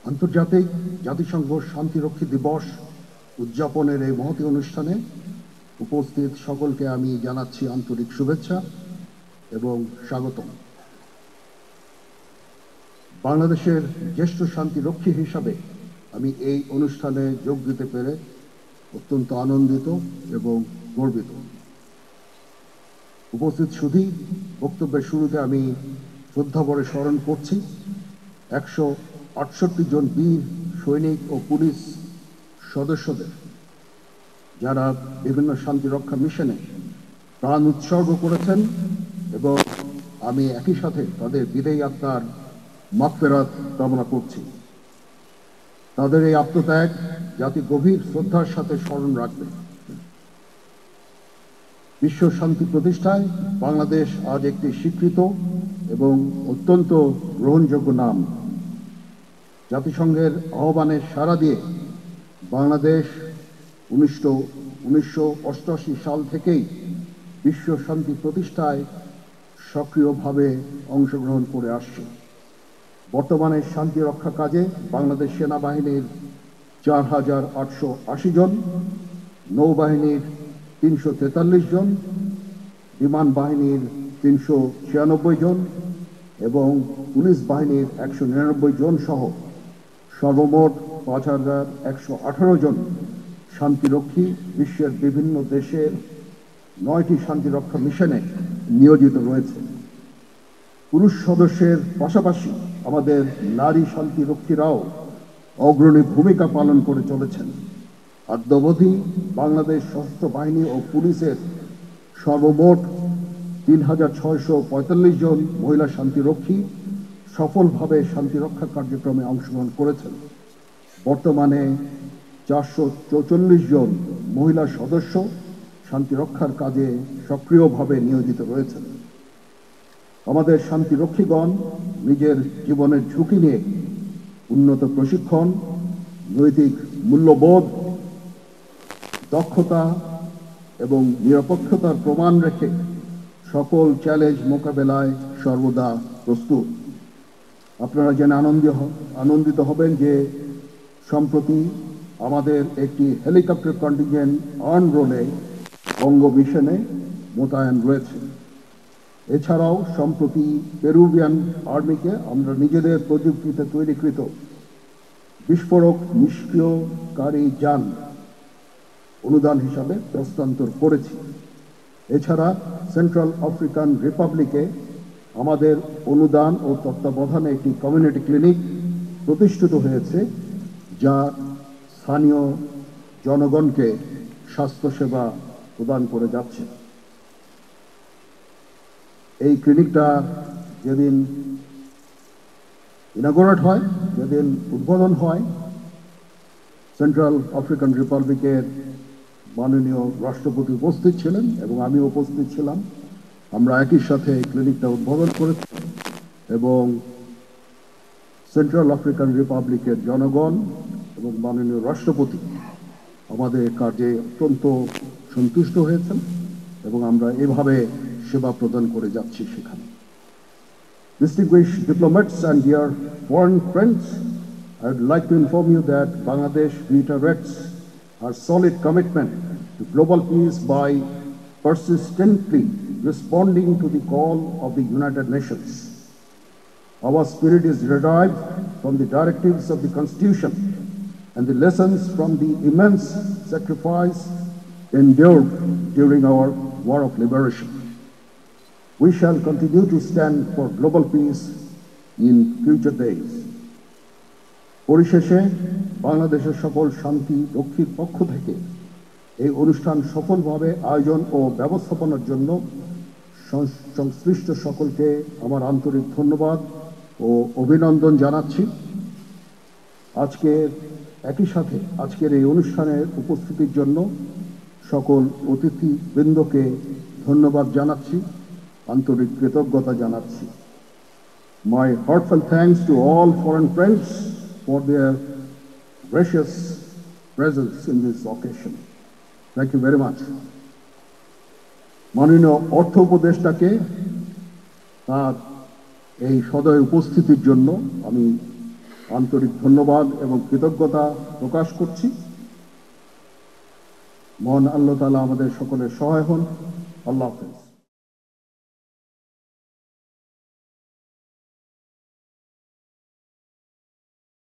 আন্তর্জাতিক জাতিসংঘ শান্তিরক্ষী দিবস উদযাপনের এই মহতী অনুষ্ঠানে উপস্থিত সকলকে আমি জানাচ্ছি আন্তরিক শুভেচ্ছা এবং স্বাগতম। বাংলাদেশের জ্যেষ্ঠ শান্তিরক্ষী হিসাবে আমি এই অনুষ্ঠানে যোগ দিতে পেরে অত্যন্ত আনন্দিত এবং গর্বিত। উপস্থিত সুধী, বক্তব্যের শুরুতে আমি শ্রদ্ধাভরে স্মরণ করছি 168 জন বীর সৈনিক ও পুলিশ সদস্যদের, যারা বিভিন্ন শান্তিরক্ষা মিশনে প্রাণ উৎসর্গ করেছেন, এবং আমি একই সাথে তাদের বিদায়ী আত্মার মাগফিরাত কামনা করছি। তাদের এই আত্মত্যাগ জাতি গভীর শ্রদ্ধার সাথে স্মরণ রাখবে। বিশ্ব শান্তি প্রতিষ্ঠায় বাংলাদেশ আজ একটি স্বীকৃত এবং অত্যন্ত গ্রহণযোগ্য নাম। জাতিসংঘের আহ্বানে সাড়া দিয়ে বাংলাদেশ 1988 সাল থেকেই বিশ্ব শান্তি প্রতিষ্ঠায় সক্রিয়ভাবে অংশগ্রহণ করে আসছে। বর্তমানে শান্তি রক্ষা কাজে বাংলাদেশ সেনাবাহিনীর 4880 জন, নৌবাহিনীর 343 জন, বিমান বাহিনীর 396 জন এবং পুলিশ বাহিনীর 199 জন সহ সর্বমোট 5118 জন শান্তিরক্ষী বিশ্বের বিভিন্ন দেশের 9টি শান্তিরক্ষা মিশনে নিয়োজিত রয়েছে। পুরুষ সদস্যের পাশাপাশি আমাদের নারী শান্তিরক্ষীরাও অগ্রণী ভূমিকা পালন করে চলেছেন। অদ্যাবধি বাংলাদেশ সশস্ত্র বাহিনী ও পুলিশের সর্বমোট 3645 জন মহিলা শান্তিরক্ষী সফলভাবে শান্তিরক্ষা কার্যক্রমে অংশগ্রহণ করেছেন। বর্তমানে 444 জন মহিলা সদস্য শান্তিরক্ষার কাজে সক্রিয়ভাবে নিয়োজিত রয়েছেন। আমাদের শান্তিরক্ষীগণ নিজের জীবনের ঝুঁকি নিয়ে উন্নত প্রশিক্ষণ, নৈতিক মূল্যবোধ, দক্ষতা এবং নিরপেক্ষতার প্রমাণ রেখে সকল চ্যালেঞ্জ মোকাবেলায় সর্বদা প্রস্তুত। আপনারা জেনে আনন্দিত হবেন যে সম্প্রতি আমাদের একটি হেলিকপ্টার কন্টিনজেন্ট আর্ম রোলে বঙ্গ মিশনে মোতায়েন রয়েছে। এছাড়াও সম্প্রতি পেরুভিয়ান আর্মিকে আমরা নিজেদের প্রযুক্তিতে তৈরিকৃত বিস্ফোরক নিষ্ক্রিয়কারী যান অনুদান হিসাবে হস্তান্তর করেছি। এছাড়া সেন্ট্রাল আফ্রিকান রিপাবলিকে আমাদের অনুদান ও তত্ত্বাবধানে একটি কমিউনিটি ক্লিনিক প্রতিষ্ঠিত হয়েছে, যা স্থানীয় জনগণকে স্বাস্থ্যসেবা প্রদান করে যাচ্ছে। এই ক্লিনিকটা যেদিন ইনাগোরেট হয়, যেদিন উদ্বোধন হয়, সেন্ট্রাল আফ্রিকান রিপাবলিকের মাননীয় রাষ্ট্রপতি উপস্থিত ছিলেন এবং আমি উপস্থিত ছিলাম। আমরা একই সাথে এই ক্লিনিকটা উদ্বোধন করেছি এবং সেন্ট্রাল আফ্রিকান রিপাবলিকের জনগণ এবং মাননীয় রাষ্ট্রপতি আমাদের কাজে অত্যন্ত সন্তুষ্ট হয়েছেন এবং আমরা এভাবে সেবা প্রদান করে যাচ্ছি সেখানে। Distinguished diplomats and dear foreign friends, I would like to inform you that Bangladesh reiterates our solid commitment to global peace by persistently responding to the call of the United Nations. Our spirit is derived from the directives of the Constitution and the lessons from the immense sacrifice endured during our War of Liberation. We shall continue to stand for global peace in future days. পরিশেষে বাংলাদেশের সকল শান্তি রক্ষীর পক্ষ থেকে এই অনুষ্ঠান সফলভাবে আয়োজন ও ব্যবস্থাপনার জন্য সংশ্লিষ্ট সকলকে আমার আন্তরিক ধন্যবাদ ও অভিনন্দন জানাচ্ছি। একই সাথে আজকের এই অনুষ্ঠানের উপস্থিতির জন্য সকল অতিথিবৃন্দকে ধন্যবাদ জানাচ্ছি, আন্তরিক কৃতজ্ঞতা জানাচ্ছি। My heartfelt thanks to all foreign friends for their gracious presence in this occasion. Thank you very much. মাননীয় অর্থ উপদেষ্টাকে তার এই সদয় উপস্থিতির জন্য আমি আন্তরিক ধন্যবাদ এবং কৃতজ্ঞতা প্রকাশ করছি। মহান আল্লাহ তাআলা আমাদের সকলের সহায় হন। আল্লাহ হাফেজ।